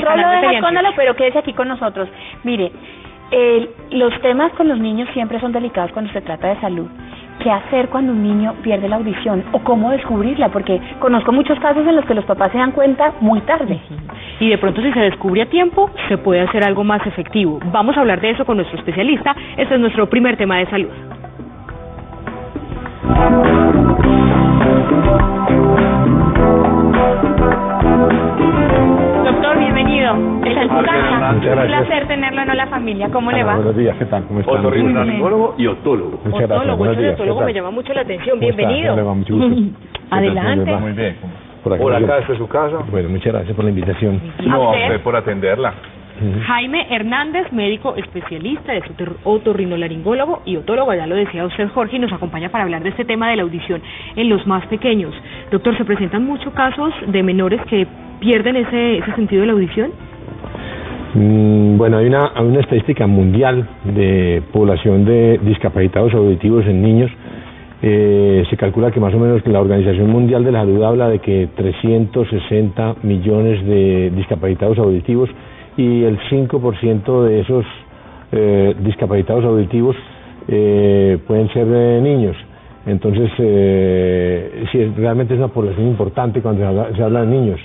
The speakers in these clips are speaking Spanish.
nutrólogo, escóndalo, pero quédese aquí con nosotros. Mire, los temas con los niños siempre son delicados cuando se trata de salud. ¿Qué hacer cuando un niño pierde la audición? ¿O cómo descubrirla? Porque conozco muchos casos en los que los papás se dan cuenta muy tarde. Y de pronto, si se descubre a tiempo, se puede hacer algo más efectivo. Vamos a hablar de eso con nuestro especialista. Este es nuestro primer tema de salud. Doctor, bienvenido. Está en su casa. Un placer tenerlo en Hola Familia. ¿Cómo le va? Buenos días, ¿qué tal? ¿Cómo están? Otorrinolaringólogo y otólogo. Muchas gracias. Otólogo, Buenos días. otólogo me llama mucho la atención. ¿Cómo está? Bienvenido. ¿Cómo le va? Mucho gusto. Adelante. Muy bien. Por acá, ¿Esta es su casa? Bueno, muchas gracias por la invitación. No, a usted? usted por atenderla. Jaime Hernández, médico especialista, es otorrinolaringólogo y otólogo, ya lo decía usted, Jorge, y nos acompaña para hablar de este tema de la audición en los más pequeños. Doctor, ¿se presentan muchos casos de menores que pierden ese sentido de la audición? Bueno, hay una estadística mundial de población de discapacitados auditivos en niños. Se calcula que más o menos la Organización Mundial de la Salud habla de que 360 millones de discapacitados auditivos, y el 5% de esos discapacitados auditivos pueden ser niños. Entonces, sí, realmente es una población importante cuando se habla de niños.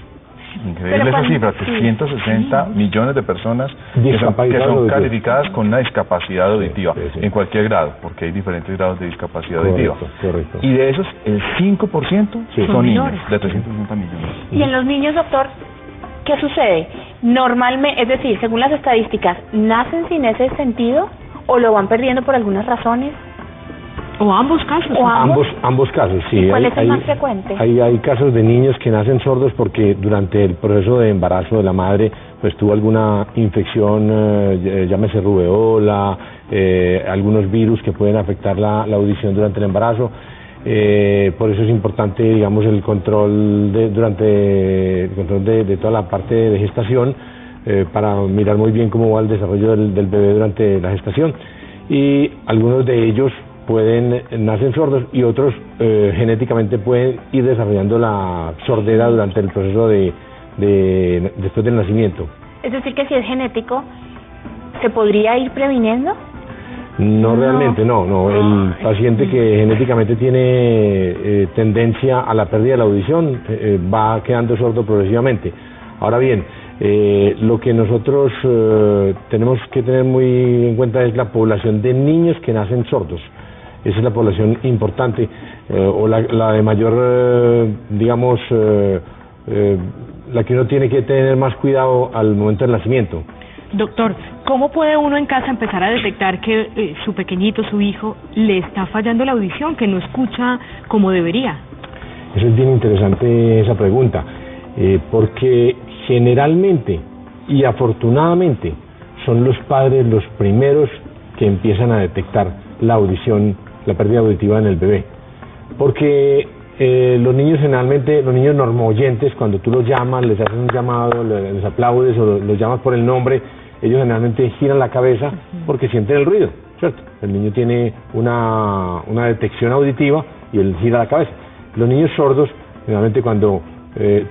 Increíble esa cifra, 360 millones de personas que son calificadas con una discapacidad auditiva, en cualquier grado, porque hay diferentes grados de discapacidad auditiva. Correcto. Y de esos, el 5% son niños, de 360 millones. Y en los niños, doctor, ¿qué sucede? Normalmente, es decir, según las estadísticas, ¿nacen sin ese sentido o lo van perdiendo por algunas razones? ¿O ambos casos? ¿O ambos casos, sí. ¿Y cuál es el más frecuente? Hay casos de niños que nacen sordos porque durante el proceso de embarazo de la madre pues tuvo alguna infección, llámese rubeola, algunos virus que pueden afectar la audición durante el embarazo. Por eso es importante, digamos, el control de toda la parte de gestación, para mirar muy bien cómo va el desarrollo del bebé durante la gestación. Y algunos de ellos nacen sordos y otros genéticamente pueden ir desarrollando la sordera durante el proceso después del nacimiento. Es decir, que si es genético, ¿se podría ir previniendo? No, realmente no. El paciente que genéticamente tiene tendencia a la pérdida de la audición va quedando sordo progresivamente. Ahora bien, lo que nosotros tenemos que tener muy en cuenta es la población de niños que nacen sordos. Esa es la población importante, o la de mayor, digamos, la que uno tiene que tener más cuidado al momento del nacimiento. Doctor, ¿cómo puede uno en casa empezar a detectar que su pequeñito, su hijo, le está fallando la audición, que no escucha como debería? Eso es bien interesante esa pregunta, porque generalmente y afortunadamente son los padres los primeros que empiezan a detectar la audición, la pérdida auditiva en el bebé, porque los niños generalmente, los niños normoyentes, cuando tú los llamas, les haces un llamado, les aplaudes o los llamas por el nombre, ellos generalmente giran la cabeza porque sienten el ruido, ¿cierto? El niño tiene una detección auditiva y él gira la cabeza. Los niños sordos, generalmente cuando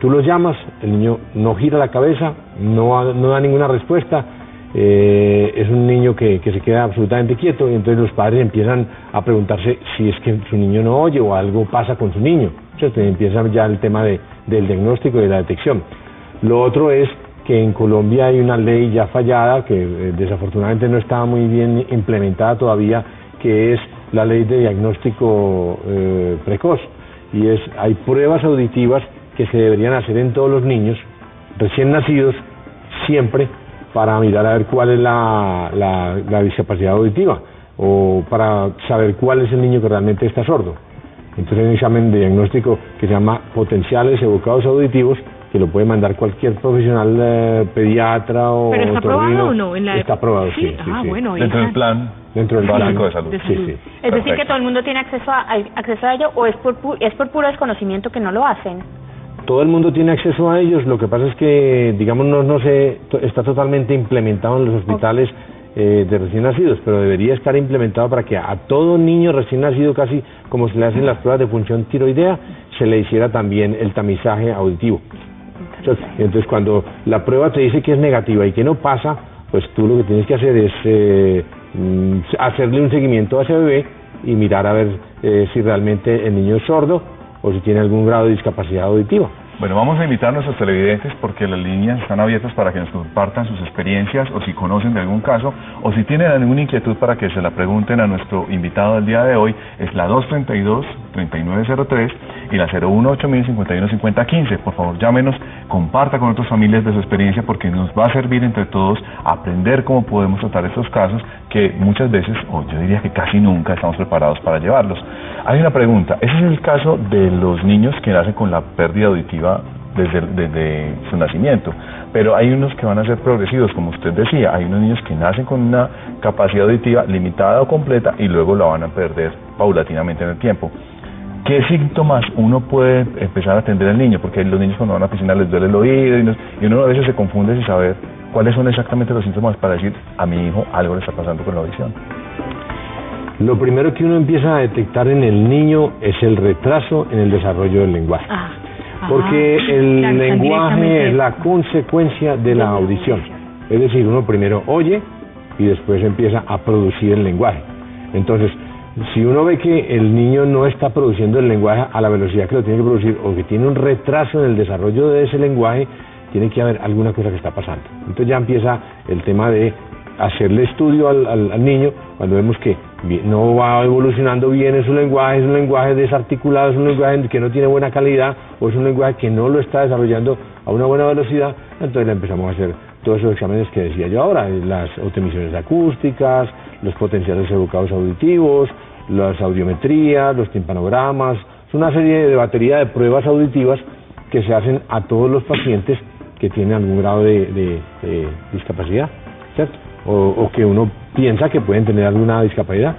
tú los llamas, el niño no gira la cabeza, no da ninguna respuesta. Es un niño que se queda absolutamente quieto, y entonces los padres empiezan a preguntarse si es que su niño no oye o algo pasa con su niño, ¿cierto? Y empieza ya el tema del diagnóstico y de la detección. Lo otro es que en Colombia hay una ley ya fallada que desafortunadamente no está muy bien implementada todavía, que es la ley de diagnóstico precoz, y hay pruebas auditivas que se deberían hacer en todos los niños recién nacidos siempre, para mirar a ver cuál es la discapacidad auditiva, o para saber cuál es el niño que realmente está sordo. Entonces hay un examen de diagnóstico que se llama potenciales evocados auditivos, que lo puede mandar cualquier profesional, pediatra o ¿pero está aprobado o no? Está aprobado, sí. Bueno, dentro del plan básico de salud. Sí. Es decir, que todo el mundo tiene acceso a ello, o es por puro desconocimiento que no lo hacen. Todo el mundo tiene acceso a ellos, lo que pasa es que, digamos, no está totalmente implementado en los hospitales de recién nacidos, pero debería estar implementado para que a todo niño recién nacido, casi como se le hacen las pruebas de función tiroidea, se le hiciera también el tamizaje auditivo. Entonces, cuando la prueba te dice que es negativa y que no pasa, pues tú lo que tienes que hacer es hacerle un seguimiento a ese bebé y mirar a ver si realmente el niño es sordo o si tiene algún grado de discapacidad auditiva. Bueno, vamos a invitar a nuestros televidentes porque las líneas están abiertas para que nos compartan sus experiencias o si conocen de algún caso o si tienen alguna inquietud para que se la pregunten a nuestro invitado del día de hoy. Es la 232-3903 y la 018-5150-15. Por favor, llámenos, comparta con otras familias de su experiencia porque nos va a servir entre todos aprender cómo podemos tratar estos casos que muchas veces, o yo diría que casi nunca, estamos preparados para llevarlos. Hay una pregunta, ese es el caso de los niños que nacen con la pérdida auditiva desde su nacimiento, pero hay unos que van a ser progresivos, como usted decía, hay unos niños que nacen con una capacidad auditiva limitada o completa y luego la van a perder paulatinamente en el tiempo. ¿Qué síntomas uno puede empezar a atender al niño? Porque los niños cuando van a la piscina les duele el oído y uno a veces se confunde sin saber cuáles son exactamente los síntomas para decir a mi hijo algo le está pasando con la audición. Lo primero que uno empieza a detectar en el niño es el retraso en el desarrollo del lenguaje. Porque el lenguaje es la consecuencia de la audición. Es decir, uno primero oye y después empieza a producir el lenguaje. Entonces, si uno ve que el niño no está produciendo el lenguaje a la velocidad que lo tiene que producir o que tiene un retraso en el desarrollo de ese lenguaje, tiene que haber alguna cosa que está pasando. Entonces ya empieza el tema de hacerle estudio al niño cuando vemos que no va evolucionando bien en su lenguaje, es un lenguaje desarticulado, es un lenguaje que no tiene buena calidad o es un lenguaje que no lo está desarrollando a una buena velocidad, entonces le empezamos a hacer todos esos exámenes que decía yo ahora, las autoemisiones acústicas, los potenciales evocados auditivos, las audiometrías, los timpanogramas, es una serie de batería de pruebas auditivas que se hacen a todos los pacientes que tienen algún grado de discapacidad, ¿cierto? O que uno piensa que pueden tener alguna discapacidad.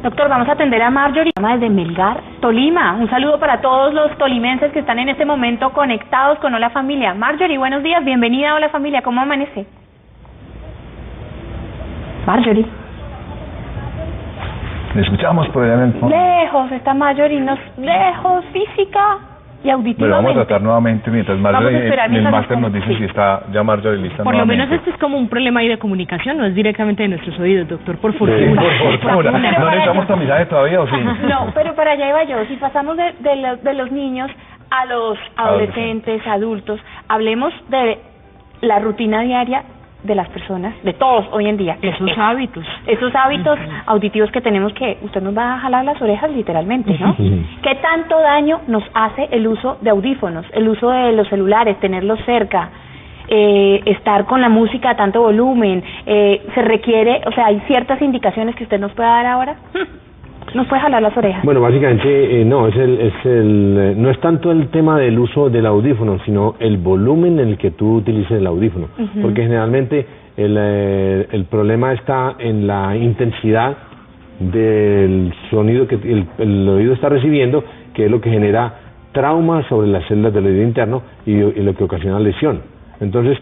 Doctor, vamos a atender a Marjorie, desde Melgar, Tolima. Un saludo para todos los tolimenses que están en este momento conectados con Hola Familia. Marjorie, buenos días, bienvenida a Hola Familia, ¿cómo amanece? Marjorie. Le escuchamos por allá en el fondo. Lejos está Marjorie, lejos, física y auditivamente. Bueno, vamos a tratar nuevamente mientras Marjorie en el máster nos dice si está ya Marjorie lista. Por lo menos esto es como un problema ahí de comunicación, no es directamente de nuestros oídos, doctor, por fortuna. Sí, por fortuna. ¿No necesitamos tamizaje todavía o sí? No, pero para allá iba yo. Si pasamos de los niños a los adolescentes, adultos, hablemos de la rutina diaria de las personas, de todos hoy en día. Esos hábitos auditivos que tenemos que, usted nos va a jalar las orejas literalmente, ¿no? ¿Qué tanto daño nos hace el uso de audífonos, el uso de los celulares, tenerlos cerca, estar con la música a tanto volumen? Se requiere, o sea, hay ciertas indicaciones que usted nos pueda dar ahora. ¿Nos puede jalar las orejas? Bueno, básicamente no, no es tanto el tema del uso del audífono, sino el volumen en el que tú utilices el audífono, porque generalmente el problema está en la intensidad del sonido que el oído está recibiendo, que es lo que genera trauma sobre las células del oído interno y lo que ocasiona lesión. Entonces,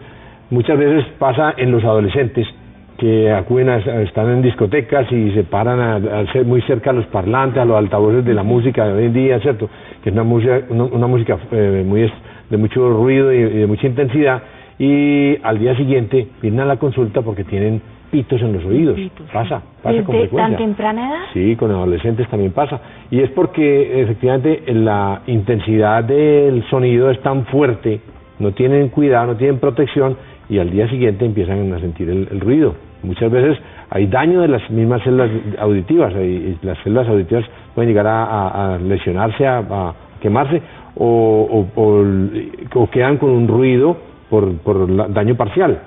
muchas veces pasa en los adolescentes que acuden están en discotecas y se paran a ser muy cerca a los parlantes, a los altavoces de la música de hoy en día, ¿cierto? Que es una música de mucho ruido y de mucha intensidad, y al día siguiente vienen a la consulta porque tienen pitos en los oídos. Pasa con frecuencia. ¿Tan temprana edad? Sí, con adolescentes también pasa. Y es porque efectivamente la intensidad del sonido es tan fuerte, no tienen cuidado, no tienen protección, y al día siguiente empiezan a sentir el ruido. Muchas veces hay daño de las mismas células auditivas, y las células auditivas pueden llegar a lesionarse, a quemarse, o quedan con un ruido por daño parcial,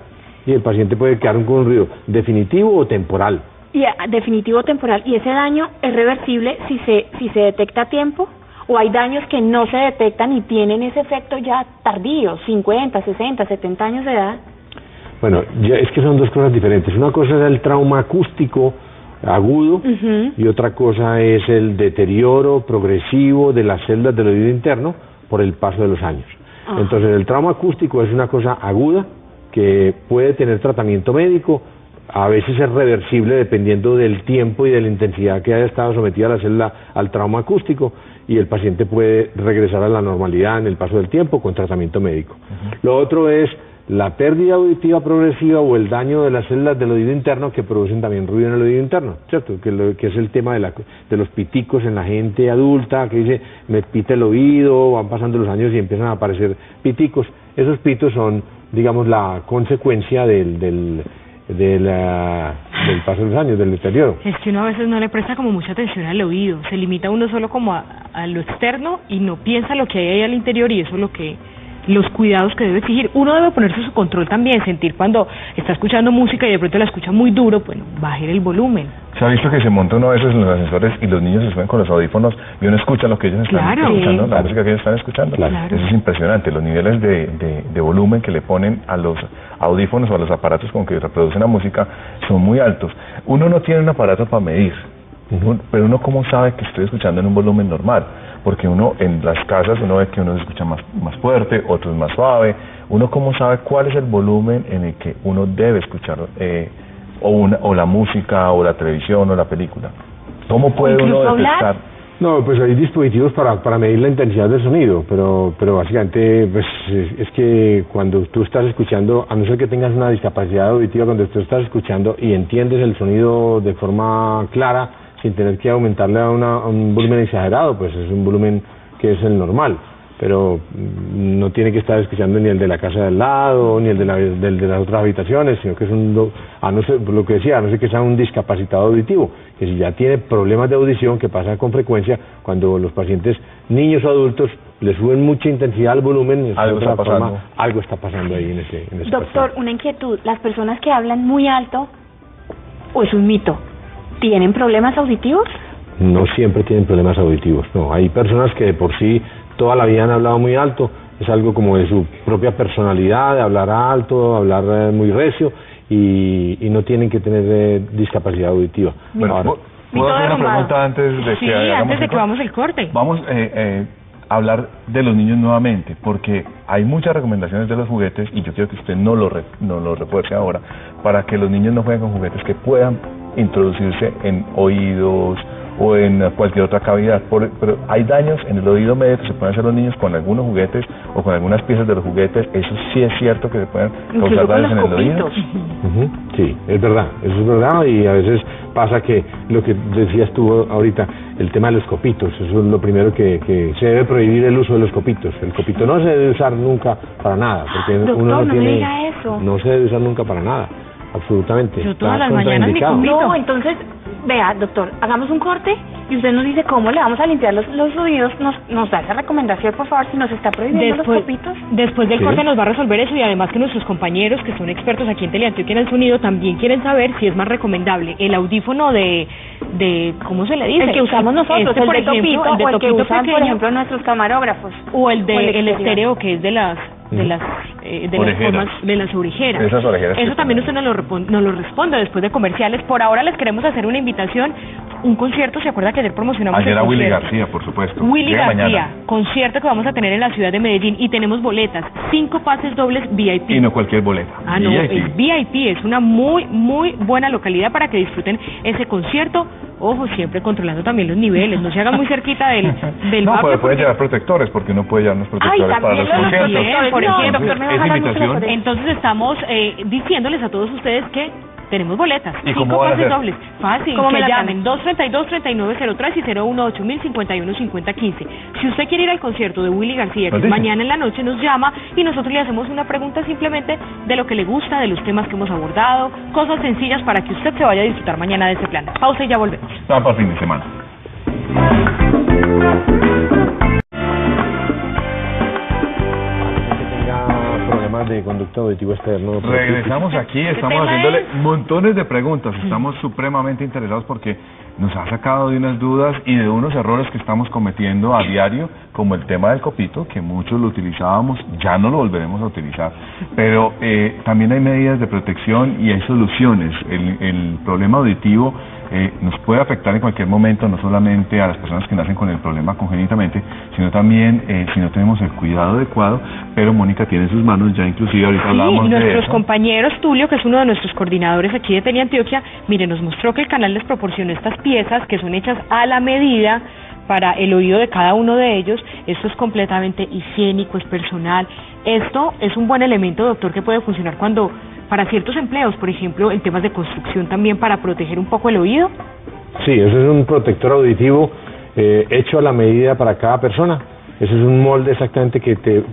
y el paciente puede quedar con un ruido definitivo o temporal. Y definitivo o temporal, ¿y ese daño es reversible si se detecta a tiempo? ¿O hay daños que no se detectan y tienen ese efecto ya tardío, 50, 60, 70 años de edad? Bueno, es que son dos cosas diferentes. Una cosa es el trauma acústico agudo y otra cosa es el deterioro progresivo de las células del oído interno por el paso de los años. Entonces, el trauma acústico es una cosa aguda que puede tener tratamiento médico a veces es reversible dependiendo del tiempo y de la intensidad que haya estado sometida la célula al trauma acústico, y el paciente puede regresar a la normalidad en el paso del tiempo con tratamiento médico. Lo otro es la pérdida auditiva progresiva o el daño de las células del oído interno, que producen también ruido en el oído interno, ¿cierto? Que es el tema de los piticos en la gente adulta, que dice, me pita el oído, van pasando los años y empiezan a aparecer piticos. Esos pitos son, digamos, la consecuencia del paso de los años, del deterioro. Es que uno a veces no le presta como mucha atención al oído, se limita uno solo como a lo externo y no piensa lo que hay ahí al interior, y eso es lo que los cuidados que debe exigir. Uno debe ponerse su control también, sentir cuando está escuchando música y de pronto la escucha muy duro, bueno, baje el volumen. Se ha visto que se monta uno a veces en los ascensores y los niños se suben con los audífonos y uno escucha lo que ellos están escuchando, la música que ellos están escuchando. Claro. Eso es impresionante, los niveles de volumen que le ponen a los audífonos o a los aparatos con que reproducen la música son muy altos. Uno no tiene un aparato para medir, pero uno cómo sabe que estoy escuchando en un volumen normal, porque uno en las casas uno ve que uno se escucha más fuerte, otros más suave. Uno cómo sabe cuál es el volumen en el que uno debe escuchar o la música o la televisión o la película. ¿Cómo puede uno detectar? No, pues hay dispositivos para medir la intensidad del sonido, pero básicamente pues es que cuando tú estás escuchando, a no ser que tengas una discapacidad auditiva, cuando tú estás escuchando y entiendes el sonido de forma clara, sin tener que aumentarle a un volumen exagerado, pues es un volumen que es el normal, pero no tiene que estar escuchando ni el de la casa de al lado, ni el de las otras habitaciones, sino que es a no ser, lo que decía, a no ser que sea un discapacitado auditivo, que si ya tiene problemas de audición, que pasa con frecuencia, cuando los pacientes, niños o adultos, le suben mucha intensidad al volumen, algo está pasando ahí en ese Doctor, paciente. una inquietud, ¿las personas que hablan muy alto, o es un mito, tienen problemas auditivos? No siempre tienen problemas auditivos, no. Hay personas que de por sí toda la vida han hablado muy alto, es algo como de su propia personalidad, de hablar alto, hablar muy recio, y no tienen que tener discapacidad auditiva. Bueno, ahora, ¿puedo hacer una pregunta antes de que vamos el corte? Vamos a hablar de los niños nuevamente, porque hay muchas recomendaciones de los juguetes y yo quiero que usted no lo refuerce ahora, para que los niños no jueguen con juguetes que puedan introducirse en oídos o en cualquier otra cavidad, pero hay daños en el oído medio que se pueden hacer los niños con algunos juguetes o con algunas piezas de los juguetes. Eso sí es cierto que se pueden causar daños en el oído. Sí, es verdad, eso es verdad, y a veces pasa que lo que decías tú ahorita, el tema de los copitos, eso es lo primero que se debe prohibir, el uso de los copitos. El copito no se debe usar nunca para nada, porque Doctor, uno no tiene, diga eso. No se debe usar nunca para nada, absolutamente. Yo todas las mañanas me No, entonces, vea, doctor, hagamos un corte y usted nos dice cómo le vamos a limpiar los oídos, nos da esa recomendación, por favor, si nos está prohibiendo los copitos. Después del corte nos va a resolver eso, y además que nuestros compañeros que son expertos aquí en Teleantioquia en el sonido también quieren saber si es más recomendable el audífono de ¿cómo se le dice? El que usamos nosotros, el de topito, o el que usan, pequeño, por ejemplo, nuestros camarógrafos. o el el estéreo, que es de las orejeras. Esas orejeras. Eso también usted nos lo responde después de comerciales. Por ahora les queremos hacer una invitación, un concierto. ¿Se acuerda que ayer promocionamos ayer el a Willy concierto? García, por supuesto. Willy Llega García, mañana. concierto que vamos a tener en la ciudad de Medellín, y tenemos boletas, 5 pases dobles VIP. Y no cualquier boleta. Ah, no, el VIP es una muy buena localidad para que disfruten ese concierto. Ojo, siempre controlando también los niveles, no se hagan muy cerquita del no, barrio. puede llevar protectores, porque uno puede llevar unos protectores para los conciertos. Bien, por ejemplo. Esa invitación. Entonces estamos diciéndoles a todos ustedes que tenemos boletas, ¿Y 5 cómo van a pases hacer? dobles. Fácil, ¿Cómo me que la llamen 232-3903 y 018-051-5015. Si usted quiere ir al concierto de Willy García, que es mañana en la noche, nos llama y nosotros le hacemos una pregunta simplemente de lo que le gusta, de los temas que hemos abordado, cosas sencillas para que usted se vaya a disfrutar mañana de ese plan. Pausa y ya volvemos. Está para fin de semana. De conducto auditivo externo. Regresamos aquí, estamos haciéndole montones de preguntas, estamos supremamente interesados porque nos ha sacado de unas dudas y de unos errores que estamos cometiendo a diario, como el tema del copito, que muchos lo utilizábamos, ya no lo volveremos a utilizar, pero también hay medidas de protección y hay soluciones. El problema auditivo nos puede afectar en cualquier momento, no solamente a las personas que nacen con el problema congénitamente, sino también si no tenemos el cuidado adecuado, pero Mónica tiene en sus manos ya inclusive, ahorita hablábamos de eso. Nuestros compañeros, Tulio, que es uno de nuestros coordinadores aquí de Teleantioquia, mire, nos mostró que el canal les proporciona estas piezas que son hechas a la medida para el oído de cada uno de ellos. Esto es completamente higiénico, es personal. Esto es un buen elemento, doctor, que puede funcionar para ciertos empleos, por ejemplo, en temas de construcción también, para proteger un poco el oído. Sí, eso es un protector auditivo hecho a la medida para cada persona. Eso es un molde exactamente que te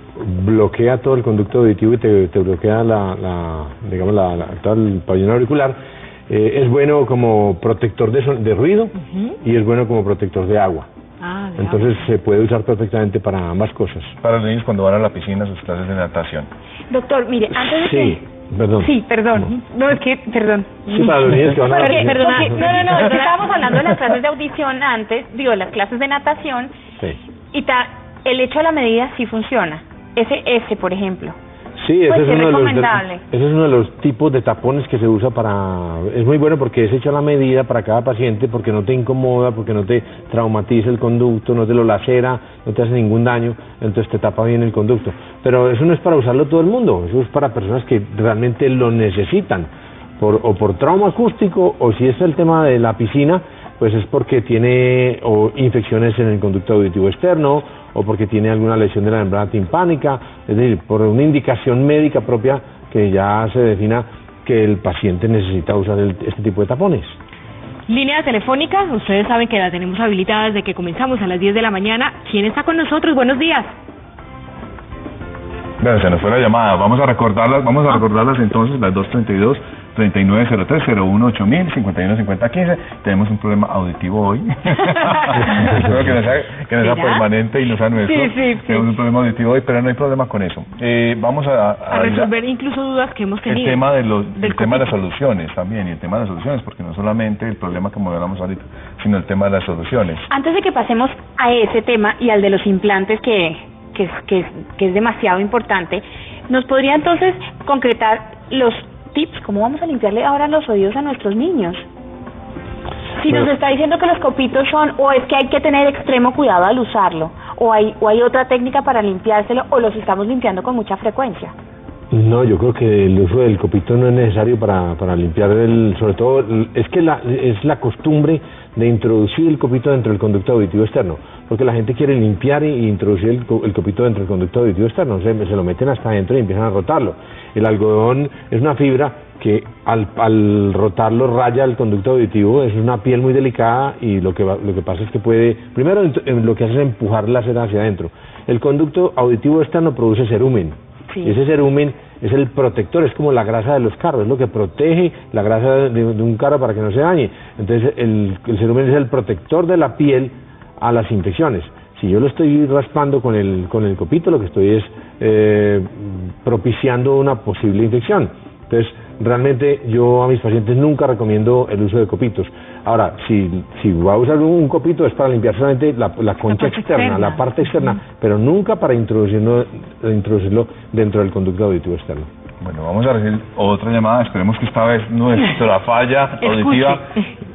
bloquea todo el conducto auditivo y te bloquea todo el pabellón auricular. Es bueno como protector de ruido y es bueno como protector de agua. Entonces se puede usar perfectamente para ambas cosas. Para los niños cuando van a la piscina, sus clases de natación. Doctor, mire, antes de Sí, perdón. Sí, perdón. No, es que, perdón. Sí, para los niños que van a la piscina. No, es que estábamos hablando de las clases de audición antes, las clases de natación, Sí. y el hecho a la medida sí funciona. Ese, por ejemplo. Sí, ese Pues es recomendable. ese es uno de los tipos de tapones que se usa es muy bueno porque es hecho a la medida para cada paciente, porque no te incomoda, porque no te traumatiza el conducto, no te lo lacera, no te hace ningún daño, entonces te tapa bien el conducto. Pero eso no es para usarlo todo el mundo, eso es para personas que realmente lo necesitan, o por trauma acústico, o si es el tema de la piscina, pues es porque tiene infecciones en el conducto auditivo externo, o porque tiene alguna lesión de la membrana timpánica, es decir, por una indicación médica propia que ya se defina que el paciente necesita usar este tipo de tapones. Línea telefónica, ustedes saben que la tenemos habilitada desde que comenzamos a las 10 de la mañana. ¿Quién está con nosotros? Buenos días. Bueno, se nos fue la llamada, vamos a recordarlas entonces, las 232-3903-018000-515015. Tenemos un problema auditivo hoy. Espero que no sea permanente y no sea nuestro. Sí. Tenemos un problema auditivo hoy, pero no hay problema con eso. Vamos a resolver incluso dudas que hemos tenido. El tema de las soluciones también, y el tema de las soluciones, porque no solamente el problema como hablamos ahorita, sino el tema de las soluciones. Antes de que pasemos a ese tema y al de los implantes que es demasiado importante, ¿nos podría entonces concretar los tips? ¿Cómo vamos a limpiarle ahora los oídos a nuestros niños? Si nos está diciendo que los copitos o es que hay que tener extremo cuidado al usarlo, o hay otra técnica para limpiárselo, o los estamos limpiando con mucha frecuencia. No, yo creo que el uso del copito no es necesario para limpiar sobre todo, es que es la costumbre de introducir el copito dentro del conducto auditivo externo, porque la gente quiere limpiar y introducir el copito dentro del conducto auditivo externo, se lo meten hasta adentro y empiezan a rotarlo. El algodón es una fibra que al rotarlo raya el conducto auditivo, es una piel muy delicada y lo que pasa es que primero lo que hace es empujar la seda hacia adentro. El conducto auditivo externo produce cerumen. Sí. Y ese cerumen es el protector, es como la grasa de los carros, es lo que protege la grasa de un carro para que no se dañe. Entonces el cerumen es el protector de la piel a las infecciones. Si yo lo estoy raspando con el copito, lo que estoy es propiciando una posible infección. Entonces realmente yo a mis pacientes nunca recomiendo el uso de copitos. Ahora, si va a usar un copito es para limpiar solamente la concha externa, la parte externa, pero nunca para introducirlo dentro del conducto auditivo externo. Bueno, vamos a recibir otra llamada, esperemos que esta vez nuestra falla auditiva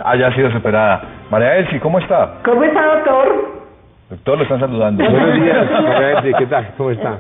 haya sido superada. María Elsie, ¿cómo está? ¿Cómo está, doctor? Doctor, lo están saludando. Buenos días, María Elsie, ¿qué tal? ¿Cómo está?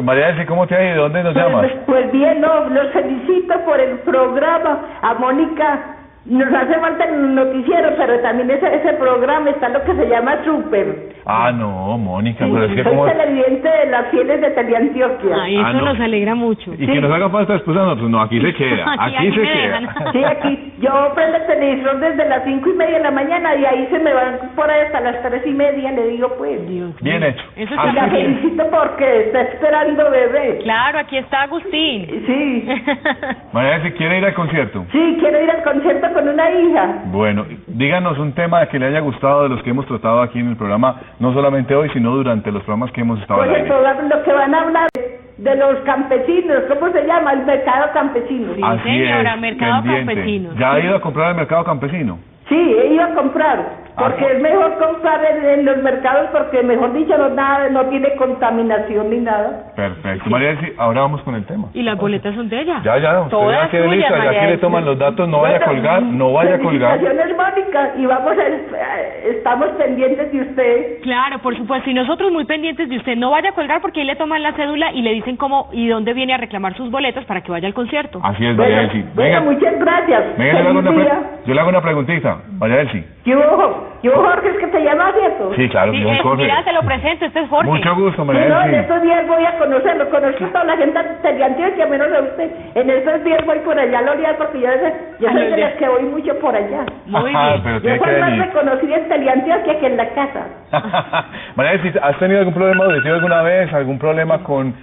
María Elsie, ¿cómo te ha ido? ¿Dónde nos llamas? Pues bien, los felicito por el programa. A Mónica nos hace falta el noticiero, pero también ese programa está lo que se llama Super. No, Mónica, pero es que soy televidente de las fieles de Teleantioquia. Eso nos alegra mucho. Y que nos haga falta después a nosotros, no, aquí se queda, aquí se queda. Sí, aquí, yo prendo el televisor desde las 5:30 de la mañana y ahí se me van por ahí hasta las 3:30, le digo pues. Dios bien mío. hecho. Eso y la felicito porque está esperando bebé. Claro, aquí está Agustín. Sí. María Elsie, ¿quiere ir al concierto? Sí, quiero ir al concierto con una hija. Bueno, díganos un tema que le haya gustado de los que hemos tratado aquí en el programa, no solamente hoy, sino durante los programas que hemos estado Pues el programa, lo que van a hablar de los campesinos, ¿cómo se llama? El mercado campesino. Sí, así señora, es, mercado pendiente. campesino. ¿Ya ha ido a comprar al mercado campesino? Sí, iba a comprar, porque es mejor comprar en los mercados, porque mejor dicho no tiene contaminación ni nada. Perfecto. María Elsie, ahora vamos con el tema. Y las boletas son de ella. Ya, usted Todas ya tiene suyas, lista, ya María aquí le Elsie. toman los datos, no vaya a colgar, no vaya a colgar. Felicitaciones, Mónica, y estamos pendientes de usted. Claro, por supuesto, y nosotros muy pendientes de usted. No vaya a colgar porque ahí le toman la cédula y le dicen cómo y dónde viene a reclamar sus boletas para que vaya al concierto. Así es, María Elsie. Venga, muchas gracias. venga, yo le hago una preguntita, María Elsie. Yo Jorge, es que te llamas, ¿cierto? Sí, claro, yo soy Jorge. Mira, se lo presento, este es Jorge. Mucho gusto, María No, en Elsie. estos días voy a conocerlo, conozco a toda la gente de Antioquia, menos a usted. En estos días voy por allá a Loreal, porque yo soy de las que voy mucho por allá. Muy Ajá, bien. pero Yo tiene que soy más venir. reconocida en Teleantioquia que en la casa. María Elsie, ¿has tenido algún problema auditivo alguna vez? ¿Algún problema con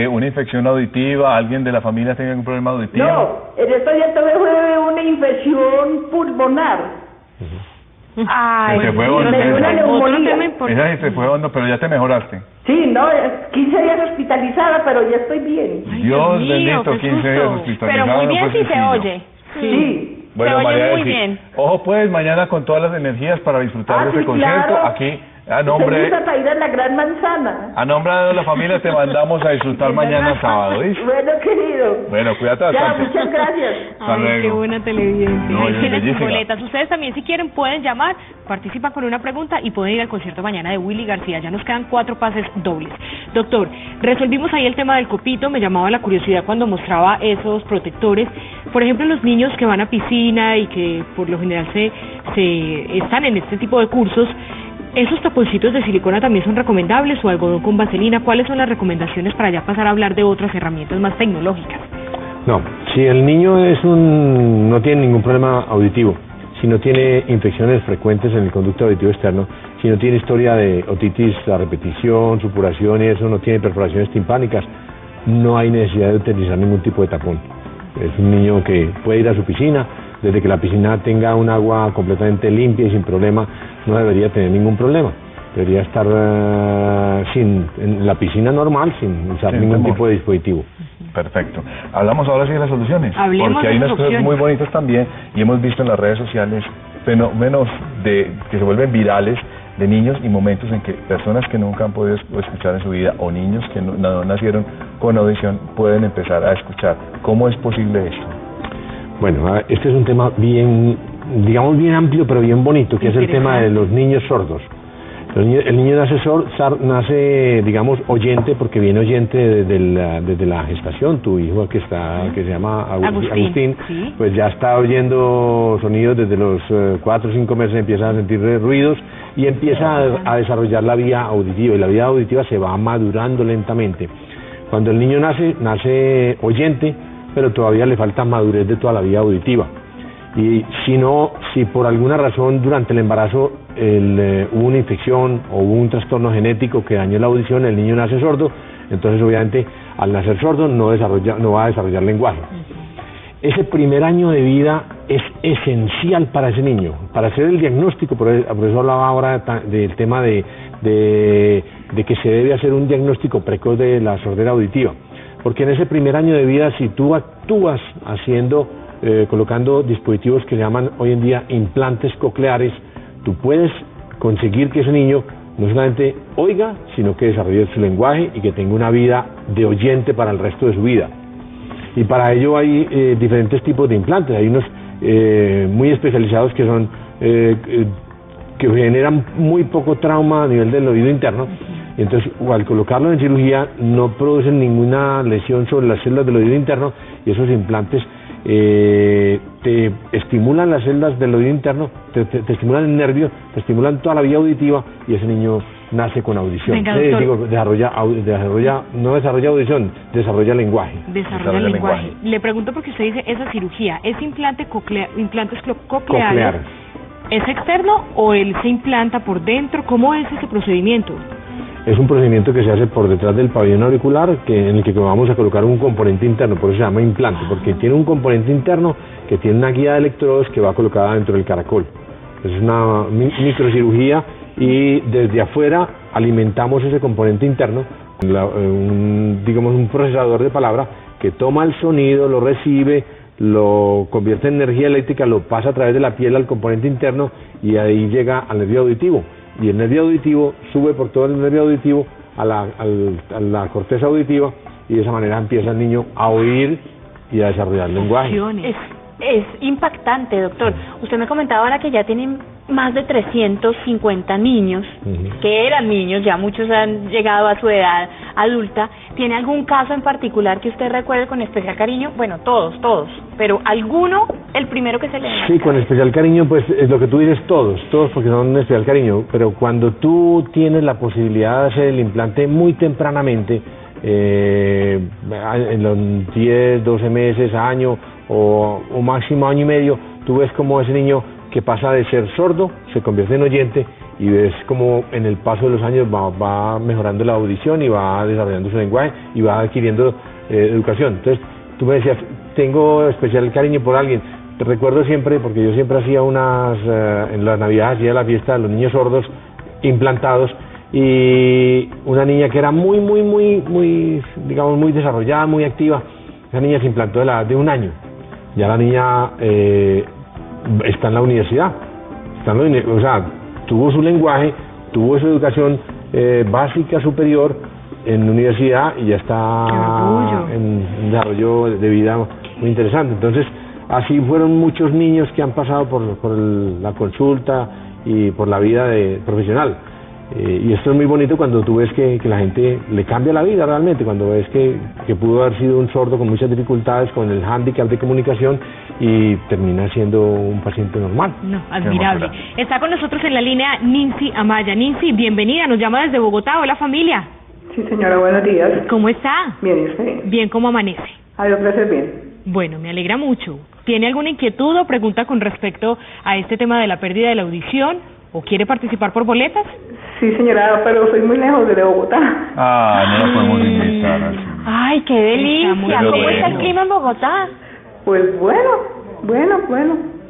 una infección auditiva? ¿Alguien de la familia ha tenido algún problema auditivo? No, en estos días tuve una infección pulmonar. Ay, Se fue sí, hondo, me dio una esa. neumonía. Otro tema importante. Esa se fue hondo, pero ya te mejoraste. Sí, no, 15 días hospitalizada, pero ya estoy bien. Ay, Dios Dios mío, bendito, qué 15 días susto. hospitalizado. Pero muy no bien fue si se sencillo. oye. Sí. Bueno, Se oye María muy Elsie, bien. ojo pues, mañana con todas las energías para disfrutar de sí, este concierto. claro. Aquí, a nombre Para ir a la Gran Manzana. de la familia, te mandamos a disfrutar mañana sábado, ¿viste? Bueno, querido. Bueno, cuídate Ya, bastante. muchas gracias. Hasta Ay, luego. qué buena televidente. No, Ahí es tienen sus bellísima. boletas. Ustedes también, si quieren, pueden llamar, participan con una pregunta y pueden ir al concierto mañana de Willy García. Ya nos quedan 4 pases dobles. Doctor, resolvimos ahí el tema del copito. Me llamaba la curiosidad cuando mostraba esos protectores. Por ejemplo, los niños que van a piscina y que por lo general se están en este tipo de cursos, ¿esos taponcitos de silicona también son recomendables o algodón con vaselina? ¿Cuáles son las recomendaciones para ya pasar a hablar de otras herramientas más tecnológicas? No, si el niño no tiene ningún problema auditivo, si no tiene infecciones frecuentes en el conducto auditivo externo, si no tiene historia de otitis a repetición, supuración y eso, no tiene perforaciones timpánicas, no hay necesidad de utilizar ningún tipo de tapón. Es un niño que puede ir a su piscina, desde que la piscina tenga un agua completamente limpia y sin problema, no debería tener ningún problema. Debería estar en la piscina normal, sin usar Sin ningún temor. tipo de dispositivo. Perfecto. Hablamos ahora sí de las soluciones. Hablemos porque de hay unas las cosas opciones. muy bonitas también y hemos visto en las redes sociales fenómenos que se vuelven virales de niños y momentos en que personas que nunca han podido escuchar en su vida o niños que no nacieron con audición pueden empezar a escuchar. ¿Cómo es posible esto? Bueno, este es un tema bien amplio, pero bien bonito, que es el tema de los niños sordos. El niño nace, digamos, oyente, porque viene oyente desde la gestación. Tu hijo que se llama Agustín, sí. pues ya está oyendo sonidos desde los 4 o 5 meses, empieza a sentir ruidos y empieza a desarrollar la vía auditiva, y la vía auditiva se va madurando lentamente. Cuando el niño nace oyente, pero todavía le falta madurez de toda la vía auditiva. Y si por alguna razón durante el embarazo hubo una infección o hubo un trastorno genético que dañó la audición, el niño nace sordo, entonces obviamente al nacer sordo no va a desarrollar lenguaje. Ese primer año de vida es esencial para ese niño, para hacer el diagnóstico. Por eso hablaba ahora del tema de que se debe hacer un diagnóstico precoz de la sordera auditiva, porque en ese primer año de vida, si tú actúas colocando dispositivos que se llaman hoy en día implantes cocleares, tú puedes conseguir que ese niño no solamente oiga, sino que desarrolle su lenguaje y que tenga una vida de oyente para el resto de su vida. Y para ello hay diferentes tipos de implantes. Hay unos muy especializados que son que generan muy poco trauma a nivel del oído interno, y entonces al colocarlo en cirugía no producen ninguna lesión sobre las células del oído interno, y esos implantes te estimulan las células del oído interno, te estimulan el nervio, te estimulan toda la vía auditiva, y ese niño nace con audición. Venga, No desarrolla audición, desarrolla lenguaje. Desarrolla el lenguaje. Le pregunto porque usted dice esa cirugía, ¿ese implantes cocleares Cocleares. es externo o él se implanta por dentro? ¿Cómo es ese procedimiento? Es un procedimiento que se hace por detrás del pabellón auricular, en el que vamos a colocar un componente interno, por eso se llama implante, porque tiene un componente interno que tiene una guía de electrodos que va colocada dentro del caracol. Es una microcirugía, y desde afuera alimentamos ese componente interno con un procesador de palabra que toma el sonido, lo recibe, lo convierte en energía eléctrica, lo pasa a través de la piel al componente interno y ahí llega al nervio auditivo. Y el nervio auditivo sube por todo el nervio auditivo a la corteza auditiva y de esa manera empieza el niño a oír y a desarrollar lenguaje. Es impactante, doctor. Usted me comentaba ahora que ya tienen más de 350 niños, que eran niños, ya muchos han llegado a su edad adulta. ¿Tiene algún caso en particular que usted recuerde con especial cariño? Bueno, todos, pero alguno, el primero que se le da. Sí, con especial cariño, pues es lo que tú dices, todos porque son un especial cariño, pero cuando tú tienes la posibilidad de hacer el implante muy tempranamente, en los 10, 12 meses, año o máximo año y medio, tú ves como ese niño que pasa de ser sordo se convierte en oyente y ves como en el paso de los años va mejorando la audición y va desarrollando su lenguaje y va adquiriendo educación. Entonces tú me decías, tengo especial cariño por alguien. Te recuerdo siempre, porque yo siempre hacía en las navidades hacía la fiesta de los niños sordos implantados, y una niña que era muy digamos muy desarrollada, muy activa. Esa niña se implantó a la edad de 1 año. Ya la niña está en la universidad, o sea, tuvo su lenguaje, tuvo su educación básica superior en la universidad y ya está en un desarrollo de vida muy interesante. Entonces, así fueron muchos niños que han pasado por la consulta y por la vida profesional. Y esto es muy bonito cuando tú ves que la gente le cambia la vida realmente, cuando ves que pudo haber sido un sordo con muchas dificultades, con el hándicap de comunicación, y termina siendo un paciente normal. No, admirable. Está con nosotros en la línea Nincy Amaya. Nincy, bienvenida, nos llama desde Bogotá. Hola, familia. Sí, señora, buenos días. ¿Cómo está? Bien, ¿y usted? Bien, ¿cómo amanece? Adiós, gracias, bien. Bueno, me alegra mucho. ¿Tiene alguna inquietud o pregunta con respecto a este tema de la pérdida de la audición? ¿O quiere participar por boletas? Sí, señora, pero soy muy lejos de Bogotá. No la podemos invitar así. Ay, qué delicia. ¿Cómo está el clima en Bogotá? Pues bueno.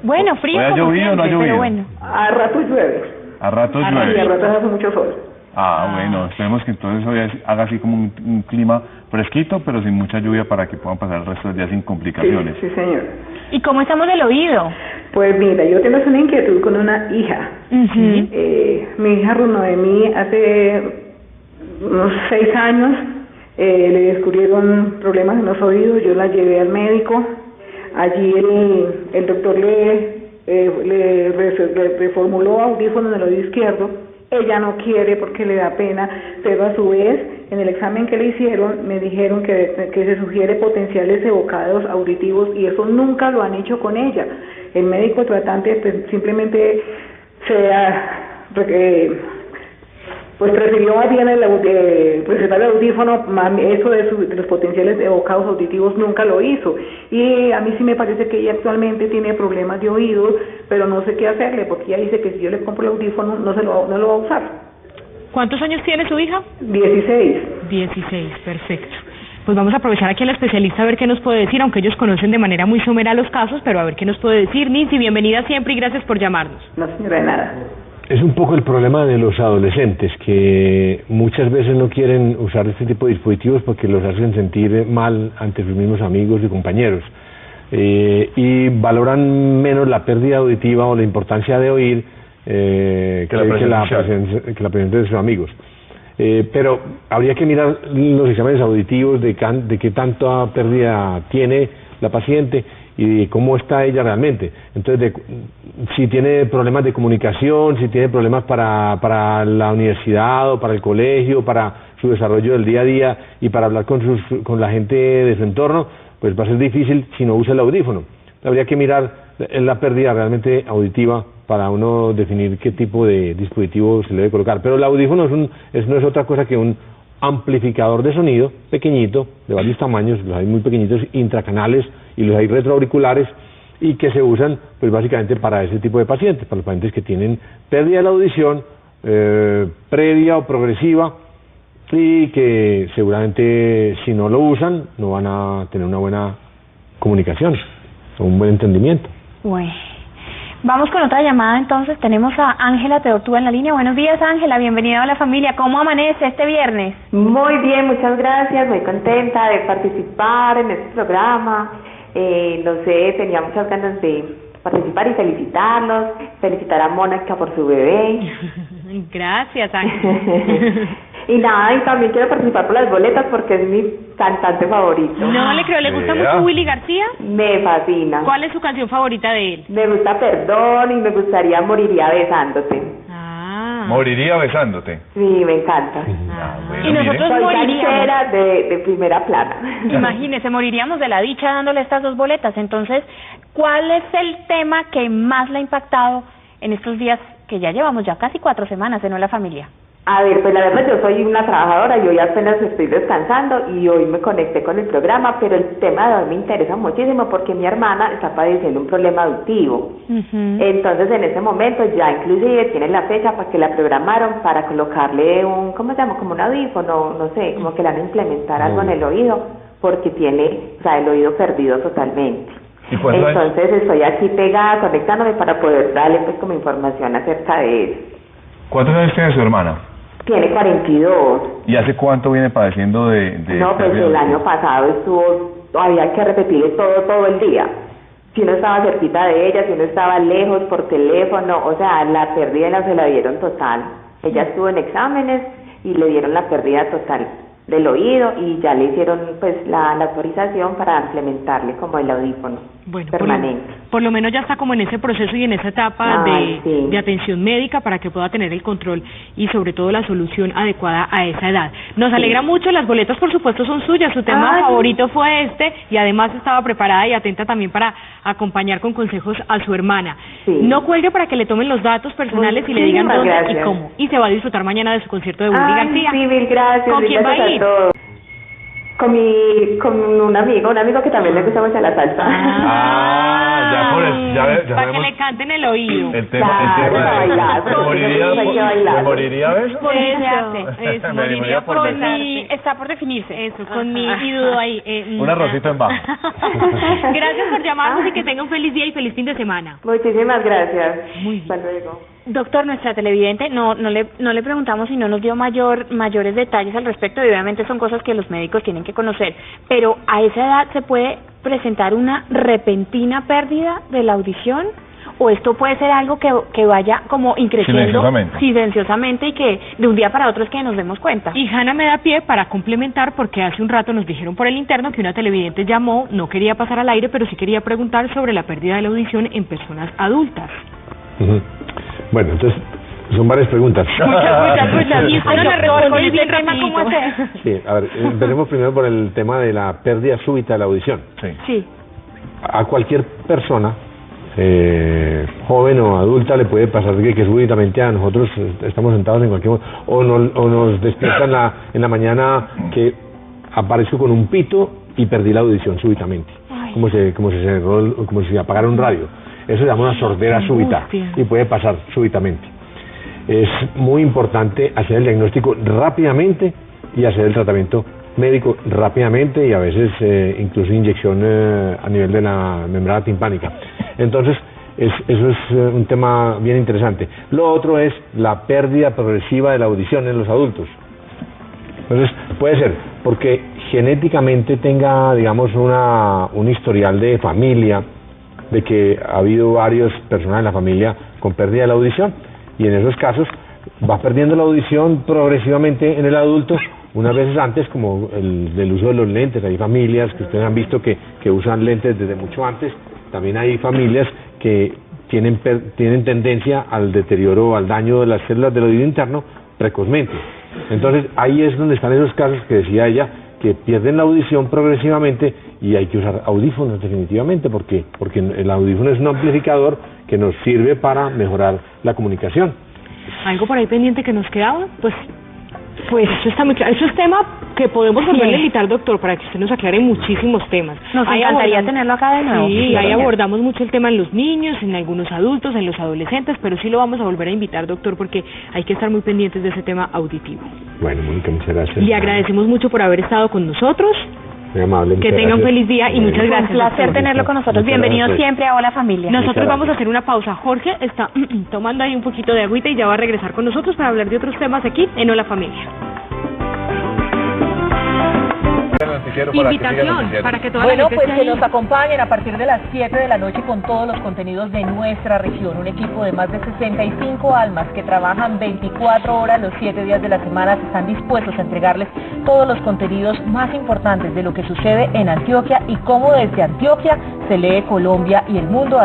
Bueno, frío ¿Ha como llovido siempre, o no ha llovido? pero bueno. A ratos llueve. A ratos Y a llueve. ratos hace mucho sol. Bueno, esperemos que entonces hoy haga así como un clima fresquito, pero sin mucha lluvia, para que puedan pasar el resto del día sin complicaciones. Sí, señor. ¿Y cómo estamos del oído? Pues mira, yo tengo una inquietud con una hija. Mi hija Noemí hace unos 6 años le descubrieron problemas en los oídos. Yo la llevé al médico. Allí el doctor le reformuló audífonos en el oído izquierdo. Ella no quiere porque le da pena, pero a su vez en el examen que le hicieron me dijeron que se sugiere potenciales evocados auditivos, y eso nunca lo han hecho con ella. El médico tratante simplemente pues prefirió más bien presentar el audífono, eso de los potenciales evocados auditivos nunca lo hizo. Y a mí sí me parece que ella actualmente tiene problemas de oídos, pero no sé qué hacerle, porque ella dice que si yo le compro el audífono no lo va a usar. ¿Cuántos años tiene su hija? 16. 16, perfecto. Pues vamos a aprovechar aquí al especialista a ver qué nos puede decir, aunque ellos conocen de manera muy somera los casos, pero a ver qué nos puede decir. Nincy, bienvenida siempre y gracias por llamarnos. No, señora, de nada. Es un poco el problema de los adolescentes, que muchas veces no quieren usar este tipo de dispositivos porque los hacen sentir mal ante sus mismos amigos y compañeros, y valoran menos la pérdida auditiva o la importancia de oír que la presencia de sus amigos. Pero habría que mirar los exámenes auditivos de qué tanta pérdida tiene la paciente y cómo está ella realmente. Entonces, si tiene problemas de comunicación, si tiene problemas para la universidad o para el colegio, para su desarrollo del día a día y para hablar con la gente de su entorno, pues va a ser difícil si no usa el audífono. Habría que mirar la pérdida realmente auditiva para uno definir qué tipo de dispositivo se le debe colocar. Pero el audífono no es otra cosa que un amplificador de sonido pequeñito, de varios tamaños, los hay muy pequeñitos, intracanales, y los hay retroauriculares, y que se usan pues básicamente para ese tipo de pacientes, para los pacientes que tienen pérdida de la audición previa o progresiva, y que seguramente si no lo usan no van a tener una buena comunicación o un buen entendimiento. Bueno, vamos con otra llamada entonces. Tenemos a Ángela Teortúa en la línea. Buenos días, Ángela, bienvenida a la familia. ¿Cómo amanece este viernes? Muy bien, muchas gracias, muy contenta de participar en este programa. no sé, tenía muchas ganas de participar y felicitar a Mónica por su bebé. Gracias, Ángel. Y nada, y también quiero participar por las boletas porque es mi cantante favorito. No le creo, ¿le gusta mucho Willy García? Me fascina. ¿Cuál es su canción favorita de él? Me gusta Perdón y me gustaría Moriría besándote. Moriría besándote. Sí, me encanta. Y nosotros soy moriríamos canchera de primera plana. Imagínese, moriríamos de la dicha dándole estas dos boletas. Entonces, ¿cuál es el tema que más le ha impactado en estos días que ya llevamos ya casi 4 semanas en Hola Familia? A ver, pues la verdad yo soy una trabajadora y hoy apenas estoy descansando y hoy me conecté con el programa, pero el tema de hoy me interesa muchísimo porque mi hermana está padeciendo un problema auditivo. Entonces en ese momento ya inclusive tiene la fecha para que la programaron para colocarle un, ¿cómo se llama? Como un audífono, no sé, como que le van a implementar algo en el oído porque tiene, o sea, el oído perdido totalmente. Entonces estoy aquí pegada, conectándome para poder darle pues como información acerca de eso. ¿Cuántos años tiene su hermana? Tiene 42. ¿Y hace cuánto viene padeciendo de No, pues el año pasado había que repetirle todo el día. Si uno estaba cerquita de ella, si uno estaba lejos por teléfono, o sea, la pérdida se la dieron total. Ella estuvo en exámenes y le dieron la pérdida total del oído y ya le hicieron pues la autorización para implementarle como el audífono permanente. Por lo menos ya está como en ese proceso y en esa etapa de atención médica para que pueda tener el control y sobre todo la solución adecuada a esa edad. Nos alegra mucho, las boletas por supuesto son suyas, su tema favorito fue este y además estaba preparada y atenta también para acompañar con consejos a su hermana. No cuelgue para que le tomen los datos personales y le digan dónde y cómo. Y se va a disfrutar mañana de su concierto de Willy García. Sí, mil gracias. ¿Con quién va a ir? Con un amigo que también le gusta mucho la salsa. Para que le canten el oído. El tema ¿Me moriría de eso? Eso, moriría por besarte. Está por definirse. Eso, con mi ídolo ahí. Un arrocito en bajo. Gracias por llamarnos y que tenga un feliz día y feliz fin de semana. Muchísimas gracias. Hasta luego. Doctor, nuestra televidente no le preguntamos y no nos dio mayores detalles al respecto y obviamente son cosas que los médicos tienen que conocer, pero a esa edad se puede presentar una repentina pérdida de la audición o esto puede ser algo que vaya como increciendo silenciosamente y que de un día para otro es que nos demos cuenta. Y Hanna me da pie para complementar porque hace un rato nos dijeron por el interno que una televidente llamó, no quería pasar al aire, pero sí quería preguntar sobre la pérdida de la audición en personas adultas. Bueno, entonces son varias preguntas. Muchas. Y usted le responde bien rapidito. ¿Cómo hacer? Sí, a ver, empecemos primero por el tema de la pérdida súbita de la audición. Sí. A cualquier persona, joven o adulta, le puede pasar que súbitamente a nosotros estamos sentados en cualquier momento, o nos despiertan en la mañana que aparezco con un pito y perdí la audición súbitamente, como si apagara un radio. Eso se llama una sordera súbita y puede pasar súbitamente. Es muy importante hacer el diagnóstico rápidamente y hacer el tratamiento médico rápidamente y a veces incluso inyección a nivel de la membrana timpánica. Entonces, eso es un tema bien interesante. Lo otro es la pérdida progresiva de la audición en los adultos. Entonces, puede ser porque genéticamente tenga, digamos, un historial de familia, de que ha habido varias personas en la familia con pérdida de la audición y en esos casos va perdiendo la audición progresivamente en el adulto, unas veces antes como el uso de los lentes. Hay familias que ustedes han visto que usan lentes desde mucho antes, también hay familias que tienen tendencia al deterioro o al daño de las células del oído interno precozmente. Entonces ahí es donde están esos casos que decía ella, que pierden la audición progresivamente y hay que usar audífonos definitivamente porque el audífono es un amplificador que nos sirve para mejorar la comunicación. ¿Algo por ahí pendiente que nos quedaba? Pues eso está muy claro. Eso es tema que podemos volverle a invitar, doctor, para que usted nos aclare muchísimos temas. Nos encantaría tenerlo acá de nuevo. Sí, ahí abordamos mucho el tema en los niños, en algunos adultos, en los adolescentes, pero sí lo vamos a volver a invitar, doctor, porque hay que estar muy pendientes de ese tema auditivo. Bueno, Mónica, muchas gracias. Le agradecemos mucho por haber estado con nosotros. Muy amable. Que tenga un feliz día y muchas gracias. Un placer tenerlo con nosotros. Bienvenido siempre a Hola Familia. Nosotros vamos a hacer una pausa. Jorge está tomando ahí un poquito de agüita y ya va a regresar con nosotros para hablar de otros temas aquí en Hola Familia. Invitación para que toda la Bueno, gente pues esté que ahí. nos acompañen a partir de las 7 de la noche con todos los contenidos de nuestra región. Un equipo de más de 65 almas que trabajan 24 horas los 7 días de la semana están dispuestos a entregarles todos los contenidos más importantes de lo que sucede en Antioquia y cómo desde Antioquia se lee Colombia y el mundo.